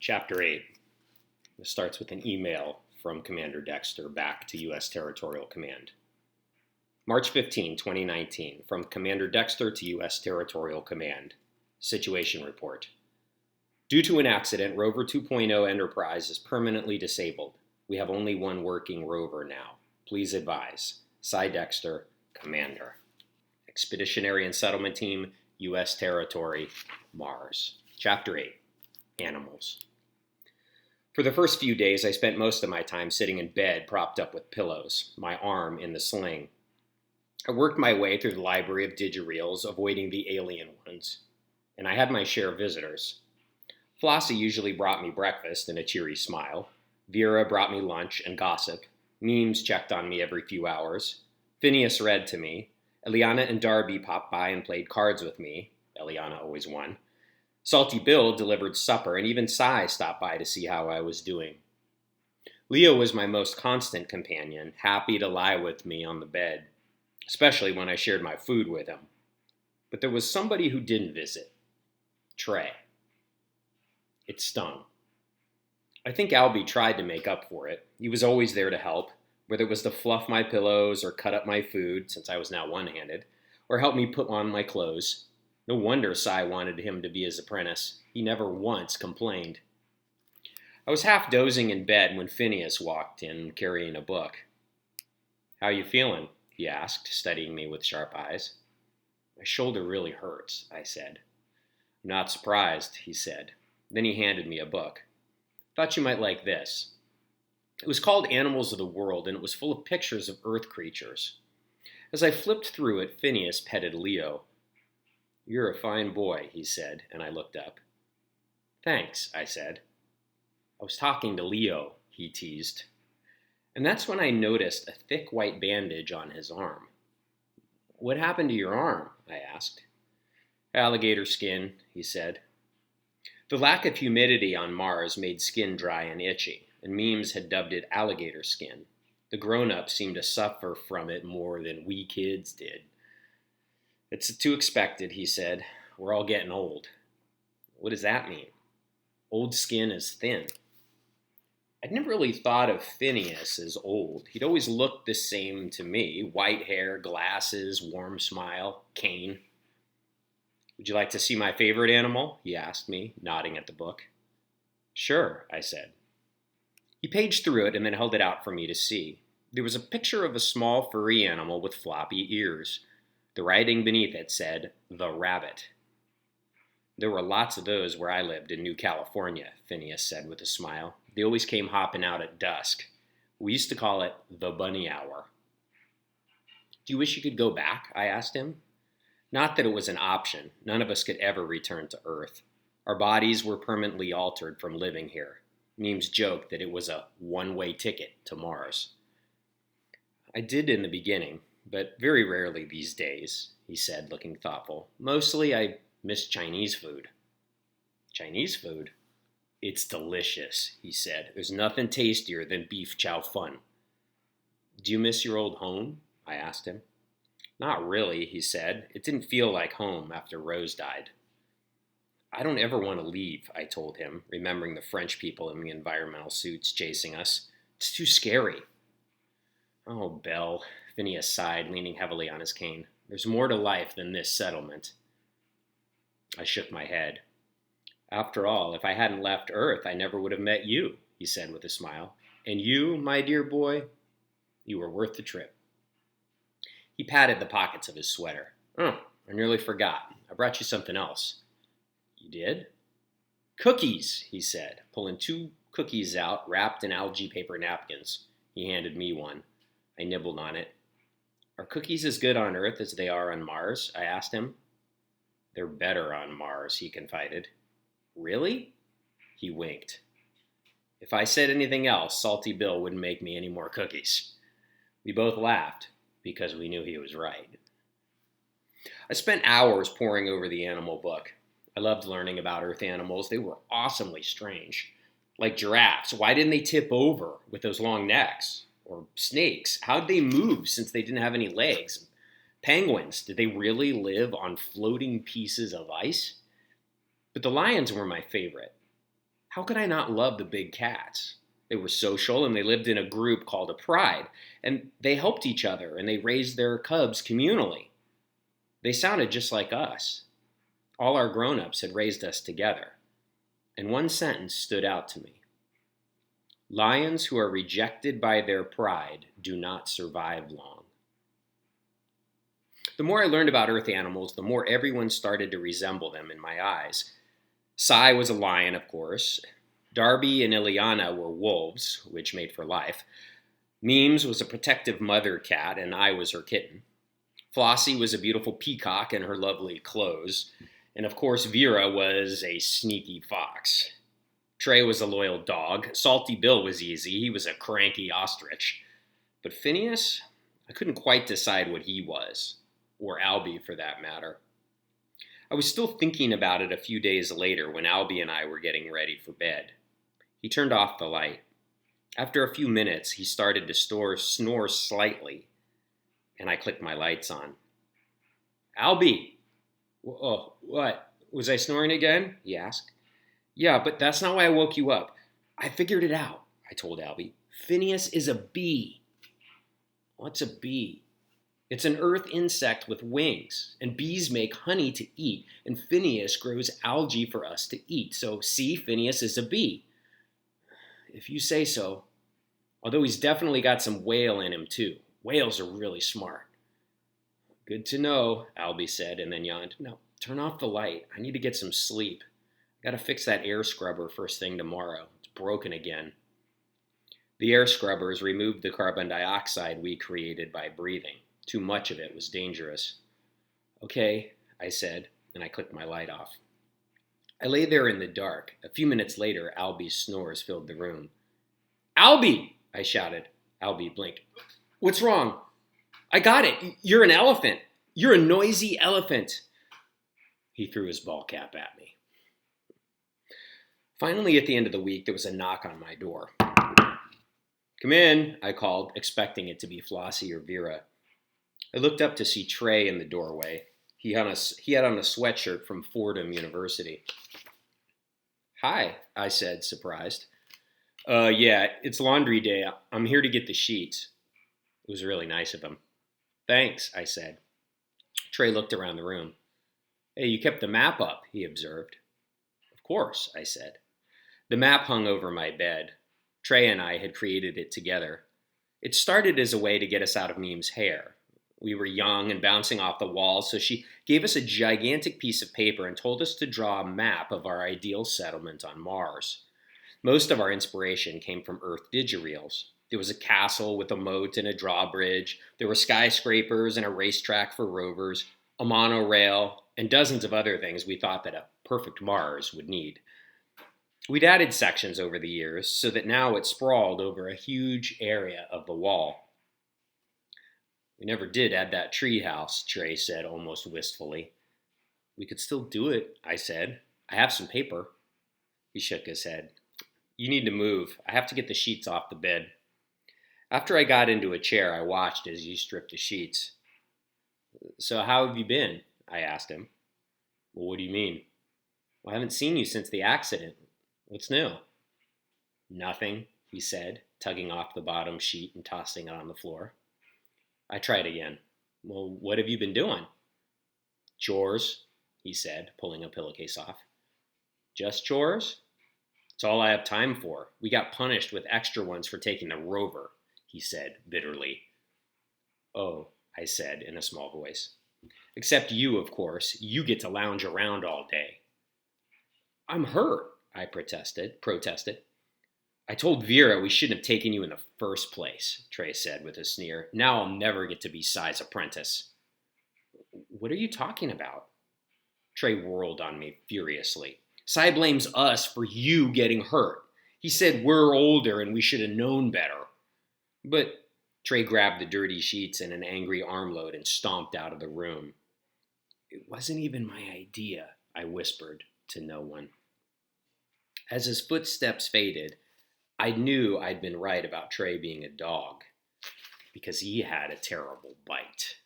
Chapter 8. This starts with an email from Commander Dexter back to U.S. Territorial Command. March 15, 2019, from Commander Dexter to U.S. Territorial Command. Situation report. Due to an accident, Rover 2.0 Enterprise is permanently disabled. We have only one working rover now. Please advise. Cy Dexter, Commander. Expeditionary and Settlement Team, U.S. Territory, Mars. Chapter 8. Animals. For the first few days, I spent most of my time sitting in bed propped up with pillows, my arm in the sling. I worked my way through the library of digireels, avoiding the alien ones, and I had my share of visitors. Flossie usually brought me breakfast and a cheery smile. Vera brought me lunch and gossip. Memes checked on me every few hours. Phineas read to me. Eliana and Darby popped by and played cards with me. Eliana always won. Salty Bill delivered supper, and even Cy stopped by to see how I was doing. Leo was my most constant companion, happy to lie with me on the bed, especially when I shared my food with him. But there was somebody who didn't visit. Trey. It stung. I think Albie tried to make up for it. He was always there to help, whether it was to fluff my pillows or cut up my food, since I was now one-handed, or help me put on my clothes. No wonder Cy wanted him to be his apprentice. He never once complained. I was half dozing in bed when Phineas walked in, carrying a book. "How you feeling?" he asked, studying me with sharp eyes. "My shoulder really hurts," I said. "I'm not surprised," he said. Then he handed me a book. "Thought you might like this." It was called Animals of the World, and it was full of pictures of Earth creatures. As I flipped through it, Phineas petted Leo. "You're a fine boy," he said, and I looked up. "Thanks," I said. "I was talking to Leo," he teased. And that's when I noticed a thick white bandage on his arm. "What happened to your arm?" I asked. "Alligator skin," he said. The lack of humidity on Mars made skin dry and itchy, and memes had dubbed it alligator skin. The grown-ups seemed to suffer from it more than we kids did. "It's too expected," he said. "We're all getting old." "What does that mean?" "Old skin is thin." I'd never really thought of Phineas as old. He'd always looked the same to me. White hair, glasses, warm smile, cane. "Would you like to see my favorite animal?" he asked me, nodding at the book. "Sure," I said. He paged through it and then held it out for me to see. There was a picture of a small furry animal with floppy ears. The writing beneath it said, "The Rabbit." "There were lots of those where I lived in New California," Phineas said with a smile. "They always came hopping out at dusk. We used to call it the bunny hour." "Do you wish you could go back?" I asked him. Not that it was an option. None of us could ever return to Earth. Our bodies were permanently altered from living here. Memes joked that it was a one-way ticket to Mars. "I did in the beginning, but very rarely these days," he said, looking thoughtful. "Mostly I miss Chinese food." "Chinese food?" "It's delicious," he said. "There's nothing tastier than beef chow fun." "Do you miss your old home?" I asked him. "Not really," he said. "It didn't feel like home after Rose died." "I don't ever want to leave," I told him, remembering the French people in the environmental suits chasing us. "It's too scary." "Oh, Belle," Phineas sighed, leaning heavily on his cane. "There's more to life than this settlement." I shook my head. "After all, if I hadn't left Earth, I never would have met you," he said with a smile. "And you, my dear boy, you were worth the trip." He patted the pockets of his sweater. "Oh, I nearly forgot. I brought you something else." "You did?" "Cookies," he said, pulling 2 cookies out wrapped in algae paper napkins. He handed me one. I nibbled on it. "Are cookies as good on Earth as they are on Mars?" I asked him. "They're better on Mars," he confided. "Really?" He winked. If I said anything else, Salty Bill wouldn't make me any more cookies. We both laughed, because we knew he was right. I spent hours poring over the animal book. I loved learning about Earth animals. They were awesomely strange. Like giraffes, why didn't they tip over with those long necks? Or snakes, how did they move since they didn't have any legs? Penguins, did they really live on floating pieces of ice? But the lions were my favorite. How could I not love the big cats? They were social and they lived in a group called a pride, and they helped each other and they raised their cubs communally. They sounded just like us. All our grown-ups had raised us together. And one sentence stood out to me. Lions who are rejected by their pride do not survive long. The more I learned about earth animals, the more everyone started to resemble them in my eyes. Sai was a lion, of course. Darby and Ileana were wolves, which made for life. Memes was a protective mother cat, and I was her kitten. Flossie was a beautiful peacock in her lovely clothes. And of course, Vera was a sneaky fox. Trey was a loyal dog. Salty Bill was easy. He was a cranky ostrich. But Phineas, I couldn't quite decide what he was, or Albie for that matter. I was still thinking about it a few days later when Albie and I were getting ready for bed. He turned off the light. After a few minutes, he started to snore slightly, and I clicked my lights on. Albie! Oh, what? Was I snoring again? He asked. Yeah, but that's not why I woke you up. I figured it out, I told Albie. Phineas is a bee. What's a bee? It's an earth insect with wings, and bees make honey to eat, and Phineas grows algae for us to eat. So, see, Phineas is a bee. If you say so. Although he's definitely got some whale in him, too. Whales are really smart. Good to know, Albie said, and then yawned. No, turn off the light. I need to get some sleep. I gotta fix that air scrubber first thing tomorrow. It's broken again. The air scrubbers removed the carbon dioxide we created by breathing. Too much of it was dangerous. Okay, I said, and I clicked my light off. I lay there in the dark. A few minutes later, Albie's snores filled the room. Albie! I shouted. Albie blinked. What's wrong? I got it. You're an elephant. You're a noisy elephant. He threw his ball cap at me. Finally, at the end of the week, there was a knock on my door. Come in, I called, expecting it to be Flossie or Vera. I looked up to see Trey in the doorway. He had on a sweatshirt from Fordham University. Hi, I said, surprised. Yeah, it's laundry day. I'm here to get the sheets. It was really nice of him. Thanks, I said. Trey looked around the room. Hey, you kept the map up, he observed. Of course, I said. The map hung over my bed. Trey and I had created it together. It started as a way to get us out of Meme's hair. We were young and bouncing off the walls, so she gave us a gigantic piece of paper and told us to draw a map of our ideal settlement on Mars. Most of our inspiration came from Earth digireels. There was a castle with a moat and a drawbridge. There were skyscrapers and a racetrack for rovers, a monorail, and dozens of other things we thought that a perfect Mars would need. We'd added sections over the years so that now it sprawled over a huge area of the wall. We never did add that tree house, Trey said almost wistfully. We could still do it, I said. I have some paper. He shook his head. You need to move. I have to get the sheets off the bed. After I got into a chair, I watched as you stripped the sheets. So how have you been? I asked him. Well, what do you mean? Well, I haven't seen you since the accident. What's new? Nothing, he said, tugging off the bottom sheet and tossing it on the floor. I tried again. Well, what have you been doing? Chores, he said, pulling a pillowcase off. Just chores? It's all I have time for. We got punished with extra ones for taking the rover, he said bitterly. Oh, I said in a small voice. Except you, of course. You get to lounge around all day. I'm hurt, I protested. I told Vera we shouldn't have taken you in the first place, Trey said with a sneer. Now I'll never get to be Sai's apprentice. What are you talking about? Trey whirled on me furiously. Sai blames us for you getting hurt. He said we're older and we should have known better. But Trey grabbed the dirty sheets and an angry armload and stomped out of the room. It wasn't even my idea, I whispered to no one. As his footsteps faded, I knew I'd been right about Trey being a dog, because he had a terrible bite.